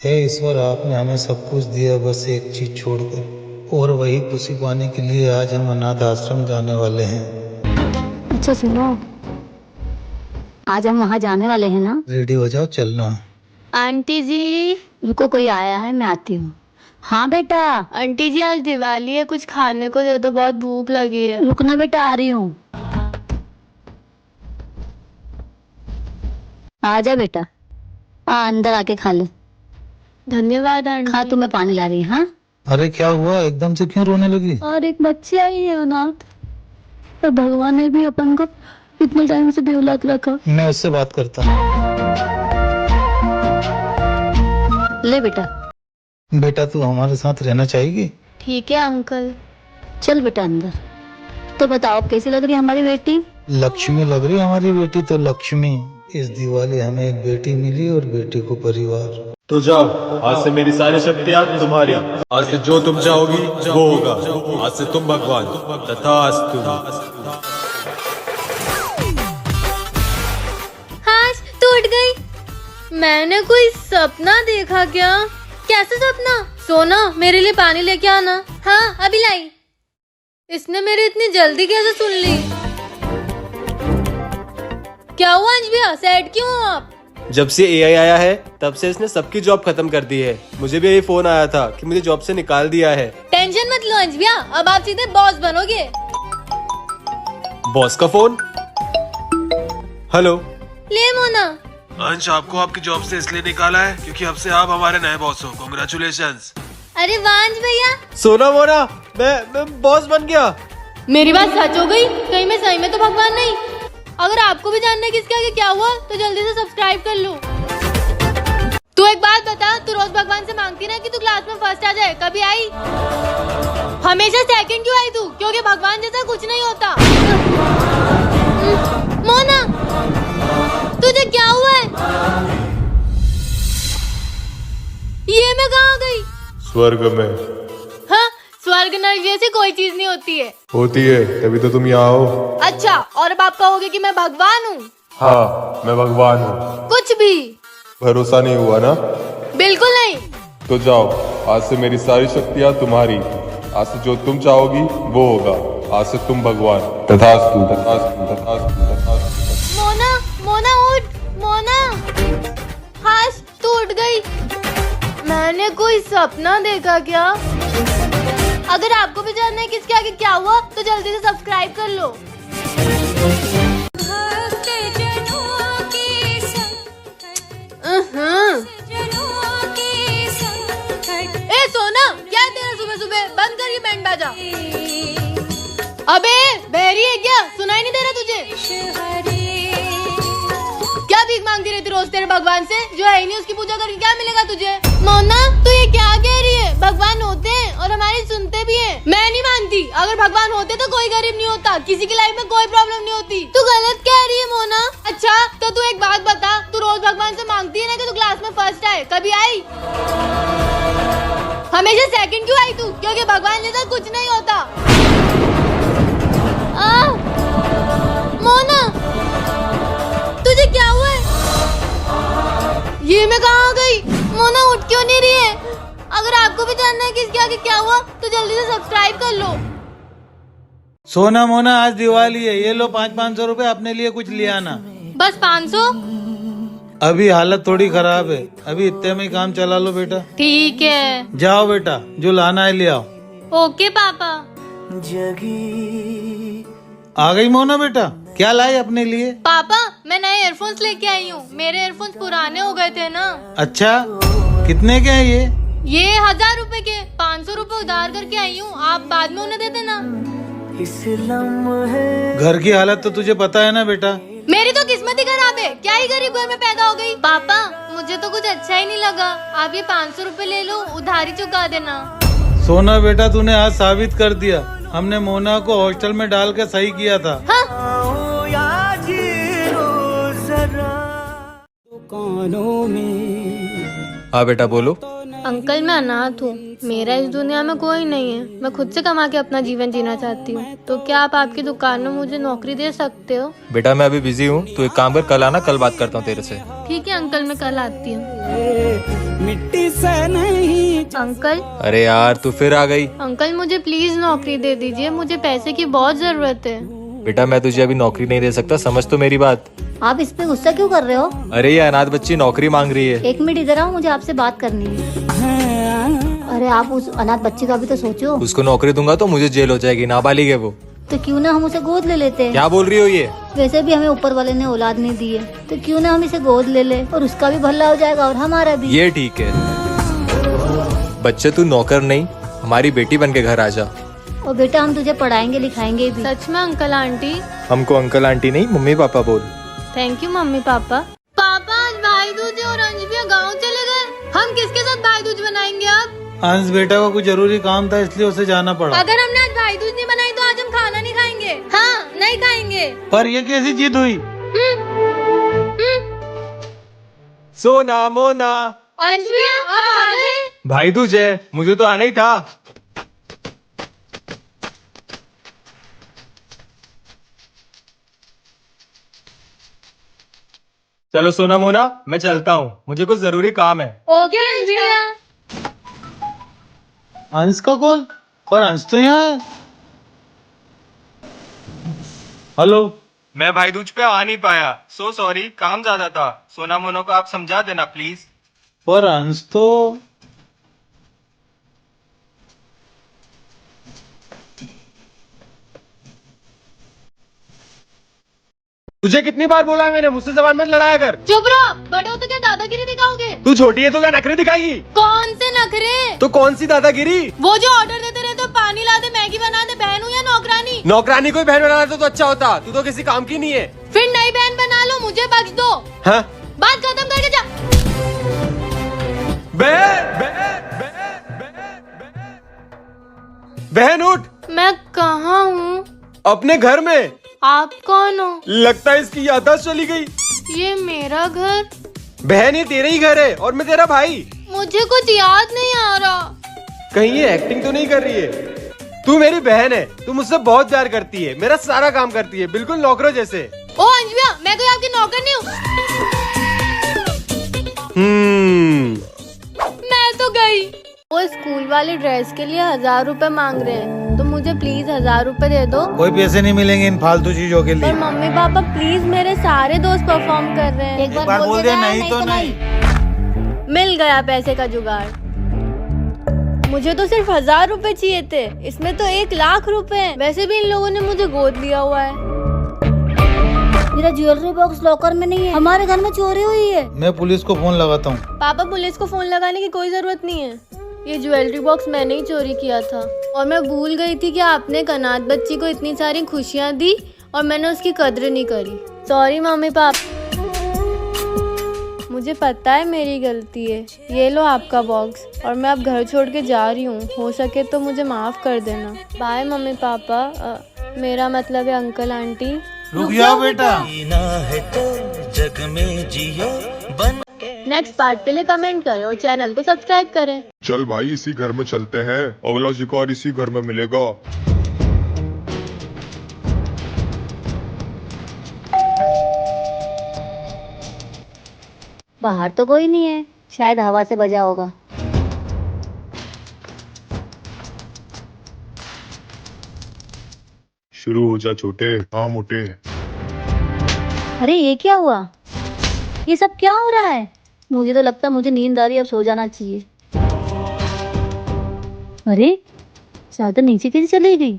हे ईश्वर, आपने हमें सब कुछ दिया बस एक चीज छोड़कर, और वही खुशी पाने के लिए आज हम अनाथ आश्रम जाने वाले हैं। अच्छा सुनो, आज हम वहाँ जाने वाले हैं ना। रेडी हो जाओ, चलना। आंटी जी, रुको, कोई आया है, मैं आती हूँ। हाँ बेटा। आंटी जी आज दिवाली है, कुछ खाने को दे दो, बहुत भूख लगी है। रुकना बेटा, आ रही हूँ। आ जा बेटा, अंदर आके खा ले। धन्यवाद आंटी। हाँ, तुम्हें पानी ला रही। हाँ, अरे क्या हुआ, एकदम से क्यों रोने लगी? और एक बच्ची आई है अनाथ, तो भगवान ने भी अपन को इतने टाइम से बेऔलाद रखा। मैं उससे बात करता हूँ। ले बेटा। बेटा, तू हमारे साथ रहना चाहेगी? ठीक है अंकल। चल बेटा अंदर। तो बताओ कैसी लग रही है हमारी बेटी? लक्ष्मी लग रही है हमारी बेटी तो। लक्ष्मी, इस दिवाली हमें एक बेटी मिली और बेटी को परिवार। तो जाओ, आज से मेरी सारी शक्तियाँ तुम्हारी। आज से जो तुम चाहोगी वो होगा। आज से तुम भगवान। तथास्तु। आज टूट गई। मैंने कोई सपना देखा क्या? कैसा सपना? सोना, मेरे लिए पानी लेके आना। हाँ अभी लाई। इसने मेरी इतनी जल्दी कैसे सुन ली? क्या हुआ अंज भैया, सैड क्यों हो आप? जब से एआई आया है तब से इसने सबकी जॉब खत्म कर दी है। मुझे भी यही फोन आया था कि मुझे जॉब से निकाल दिया है। टेंशन मत लो अंज भैया, अब आप सीधे बॉस बनोगे। बॉस का फोन। हेलो। ले मोना। अंश, आपको आपकी जॉब से इसलिए निकाला है क्योंकि अब से आप हमारे नए बॉस हो। कांग्रेचुलेशंस। अरे वाह अंज भैया। सोना मोना, मैं बॉस बन गया। मेरी बात सच हो गई? कहीं मैं सही में तो भगवान नहीं? अगर आपको भी जानना है किसके आगे क्या हुआ तो जल्दी से सब्सक्राइब कर लो। तू एक बात बता, तू रोज भगवान से मांगती ना कि तू क्लास में फर्स्ट आ जाए, कभी आई? हमेशा सेकंड क्यों आई तू? क्योंकि भगवान जैसा कुछ नहीं होता। मोना, तुझे क्या हुआ है? ये मैं कहाँ गई? स्वर्ग में। हाँ, स्वर्ग नरक जैसी कोई चीज नहीं होती है। होती है, तभी तो तुम यहाँ हो। अच्छा, और अब आप कहोगे कि मैं भगवान हूँ? हाँ, मैं भगवान हूँ। कुछ भी। भरोसा नहीं हुआ ना? बिल्कुल नहीं। तो जाओ, आज से मेरी सारी शक्तियाँ तुम्हारी। आज से जो तुम चाहोगी वो होगा। आज से तुम भगवान। तथास्तु। तथास्तु। तथास्तु। तथास्तु। मोना, मोना उठ। मोना, हाश तू उठ गई। मैंने कोई सपना देखा क्या? अगर आपको भी जानना है किसके आगे क्या हुआ तो जल्दी से सब्सक्राइब कर लो। ए सोना, क्या है तेरा सुबह सुबह? बंद कर ये बैंड बाजा। अबे बहरी है क्या? सुनाई नहीं दे रहा तुझे? क्या भीख मांगती रहती रोज तेरे भगवान से? जो है ही नहीं उसकी पूजा करके क्या मिलेगा तुझे? मोना, तू ये क्या कह रही है? भगवान होते हैं और हमारी सुनते भी हैं। मैं नहीं मानती। अगर भगवान होते तो कोई गरीब नहीं होता, किसी की लाइफ में कोई प्रॉब्लम नहीं होती। तू गलत कह रही है मोना। अच्छा तो तू एक बात बता, तू रोज भगवान से मांगती है ना कि तू क्लास में फर्स्ट आए, कभी आई? हमेशा सेकंड क्यों आई तू? क्योंकि भगवान जैसा कुछ नहीं होता। मोना, तुझे क्या हुआ है? ये मैं कहाँ आ गई? मोना उठ क्यों नहीं रही है? अगर आपको भी जानना है कि इसके आगे क्या हुआ तो जल्दी से सब्सक्राइब कर लो। सोना मोना, आज दिवाली है, ये लो 500 रुपए, अपने लिए कुछ ले आना। बस 500? अभी हालत थोड़ी खराब है, अभी इतने में ही काम चला लो बेटा। ठीक है। जाओ बेटा, जो लाना है ले आओ। ओके पापा। आ गई मोना बेटा, क्या लाई अपने लिए? पापा, मैं नए ईयरफोन्स लेके आई हूँ। मेरे ईयरफोन्स पुराने हो गए थे ना। अच्छा, कितने के हैं ये? ये 1000 रुपए के। 500 रुपए उधार करके आई हूँ, आप बाद में उन्हें दे देना। घर की हालत तो तुझे पता है ना बेटा। मेरी तो किस्मत ही खराब है, क्या ही गरीब घर में पैदा हो गई। पापा, मुझे तो कुछ अच्छा ही नहीं लगा। आप ये 500 रुपए ले लो, उधारी चुका देना। सोना बेटा, तूने आज साबित कर दिया, हमने मोना को हॉस्टल में डाल के सही किया था। हाँ? हाँ बेटा बोलो। अंकल मैं अनाथ हूँ, मेरा इस दुनिया में कोई नहीं है, मैं खुद से कमा के अपना जीवन जीना चाहती हूँ। तो क्या आप आपकी दुकान में मुझे नौकरी दे सकते हो? बेटा मैं अभी बिजी हूँ, तू एक काम कर, कल आना, कल बात करता हूँ तेरे से। ठीक है अंकल, मैं कल आती हूँ। मिट्टी से नहीं। अंकल। अरे यार तू फिर आ गई। अंकल मुझे प्लीज नौकरी दे दीजिए, मुझे पैसे की बहुत जरूरत है। बेटा मैं तुझे अभी नौकरी नहीं दे सकता, समझ तो मेरी बात। आप इस पे गुस्सा क्यों कर रहे हो? अरे ये अनाथ बच्ची नौकरी मांग रही है। एक मिनट इधर आओ, मुझे आपसे बात करनी है। अरे आप उस अनाथ बच्चे का भी तो सोचो। उसको नौकरी दूंगा तो मुझे जेल हो जाएगी, नाबालिग है वो। तो क्यों ना हम उसे गोद ले लेते हैं? क्या बोल रही हो ये? वैसे भी हमें ऊपर वाले ने औलाद नहीं दी है, तो क्यों ना हम इसे गोद ले ले, और उसका भी भला हो जाएगा और हमारा भी। ये ठीक है। बच्चे तू नौकर नहीं, हमारी बेटी बन के घर आ जा। और बेटा हम तुझे पढ़ाएंगे लिखाएंगे भी। सच में अंकल आंटी? हमको अंकल आंटी नहीं, मम्मी पापा बोल। Thank you mummy papa. पापा आज भाई दूज और अंजबिया गाँव चले गए, हम किसके साथ भाई दूज बनाएंगे अब? अंश बेटा को कुछ जरूरी काम था इसलिए उसे जाना पड़ा। अगर हमने आज भाई दूज नहीं बनाई तो आज हम खाना नहीं खाएंगे। हाँ नहीं खाएंगे। पर ये कैसी जिद हुई? सोना मोना अंजबिया आप आ गए? भाई तुझे, मुझे तो आना ही था। चलो सोना मोना मैं चलता हूँ, मुझे कुछ जरूरी काम है। ओके अंजबिया। अंश का कॉल? पर अंश तो यहाँ है। हेलो। मैं भाई दूज पे आ नहीं पाया, सो सॉरी, काम ज्यादा था। सोना मोना को आप समझा देना प्लीज। पर अंश तो तुझे कितनी बार बोला है मैंने, मुझसे जबान मत लड़ाया कर। चुप रहो, बड़े हो तो क्या दादागिरी दिखाओगे? तू छोटी है तो क्या नखरे दिखाएगी? कौन से नखरे? तो कौन सी दादागिरी? वो जो ऑर्डर देते रहते हो, पानी ला दे, मैगी बना दे, बहन हूँ या नौकरानी? नौकरानी कोई बहन बना तो अच्छा होता, तू तो किसी काम की नहीं है। फिर नई बहन बना लो, मुझे बख्श दो। हाँ? बात खत्म करके जा। बहन उठ। मैं कहाँ हूँ? अपने घर में। आप कौन हो? लगता है इसकी याददाश्त चली गई। ये मेरा घर? बहन ये तेरा ही घर है और मैं तेरा भाई। मुझे कुछ याद नहीं आ रहा। कहीं ये एक्टिंग तो नहीं कर रही है? तू मेरी बहन है, तू मुझसे बहुत प्यार करती है, मेरा सारा काम करती है, बिल्कुल नौकरों जैसे। ओ अंजबिया, मैं कोई आपकी नौकर नहीं हूँ। मैं तो गई। वो स्कूल वाले ड्रेस के लिए 1000 रुपए मांग रहे हैं, तो मुझे प्लीज 1000 रुपए दे दो। कोई पैसे नहीं मिलेंगे इन फालतू चीजों के लिए। पर मम्मी पापा प्लीज, मेरे सारे दोस्त परफॉर्म कर रहे हैं। एक बार बोल दे नहीं तो नहीं। मिल गया पैसे का जुगाड़। मुझे तो सिर्फ 1000 रुपए चाहिए थे, इसमें तो 1 लाख रुपए हैं। वैसे भी इन लोगों ने मुझे गोद लिया हुआ है। मेरा ज्वेलरी बॉक्स लॉकर में नहीं है, हमारे घर में चोरी हुई है। मैं पुलिस को फोन लगाता हूँ। पापा पुलिस को फोन लगाने की कोई जरूरत नहीं है, ये ज्वेलरी बॉक्स मैंने ही चोरी किया था। और मैं भूल गई थी कि आपने एक अनाथ बच्ची को इतनी सारी खुशियाँ दी और मैंने उसकी कद्र नहीं करी। सॉरी मम्मी पापा, मुझे पता है मेरी गलती है। ये लो आपका बॉक्स, और मैं अब घर छोड़ के जा रही हूँ, हो सके तो मुझे माफ कर देना। बाय मम्मी पापा, मेरा मतलब है अंकल आंटी। रुक जाओ बेटा। नेक्स्ट पार्ट के लिए कमेंट करें और चैनल को सब्सक्राइब करें। चल भाई इसी घर में चलते हैं, अगला शिकार इसी घर में मिलेगा। बाहर तो कोई नहीं है, शायद हवा से बजा होगा। शुरू हो जा छोटे, हाँ मोटे। अरे ये क्या हुआ? ये सब क्या हो रहा है? मुझे तो लगता है मुझे नींद आ रही है, अब सो जाना चाहिए। अरे चादर नीचे कैसे चली गई?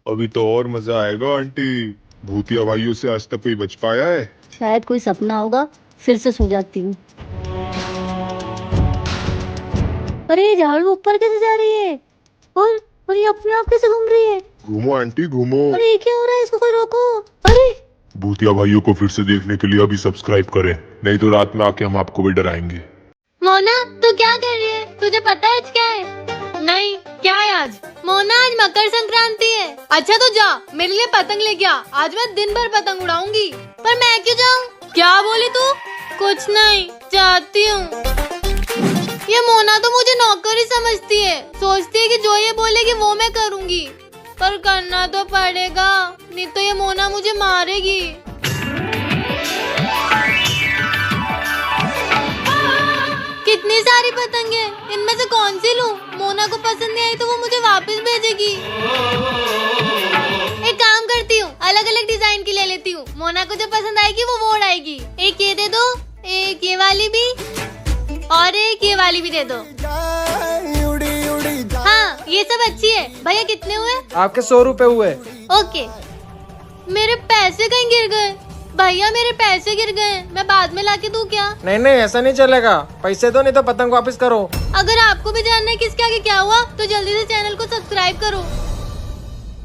अभी तो और मजा आएगा आंटी, भूतिया भाइयों से आज तक कोई बच पाया है? शायद कोई सपना होगा, फिर से सो जाती हूँ। अरे ये झाड़ू ऊपर कैसे जा रही है? और ये अपने आप कैसे घूम रही है? घूमो आंटी घूमो। अरे ये क्या हो रहा है? इसको कोई रोको। अरे भूतिया भाइयों को फिर से देखने के लिए अभी सब्सक्राइब करें, नहीं तो रात में आके हम आपको भी डराएंगे। मोना तू क्या कर रही है? तुझे पता है आज क्या है? नहीं, क्या है आज? मोना आज मकर संक्रांति है। अच्छा तो जा मेरे लिए पतंग लेके आ, आज मैं दिन भर पतंग उड़ाऊंगी। पर मैं क्यों जाऊँ? क्या बोली तू? कुछ नहीं, जाती हूँ। ये मोना तो मुझे नौकर ही समझती है, सोचती है कि जो ये बोलेगी वो मैं करूंगी, पर करना तो पड़ेगा, नहीं तो ये मोना मुझे मारेगी। कितनी सारी पतंगे, इनमें से कौन सी लूं? मोना को पसंद नहीं आई तो वो मुझे वापस भेजेगी। एक काम करती हूँ, अलग अलग डिजाइन की ले लेती हूँ, मोना को जो पसंद आएगी वो उड़ाएगी। एक ये दे दो, एक ये वाली भी, और एक ये वाली भी दे दो। हाँ ये सब अच्छी है। भैया कितने हुए? आपके 100 रुपए हुए। ओके। मेरे पैसे कहीं गिर गए भैया, मेरे पैसे गिर गए, मैं बाद में लाके दूं क्या? नहीं नहीं ऐसा नहीं चलेगा, पैसे दो नहीं तो पतंग वापस करो। अगर आपको भी जानना है किसके आगे क्या हुआ तो जल्दी से चैनल को सब्सक्राइब करो।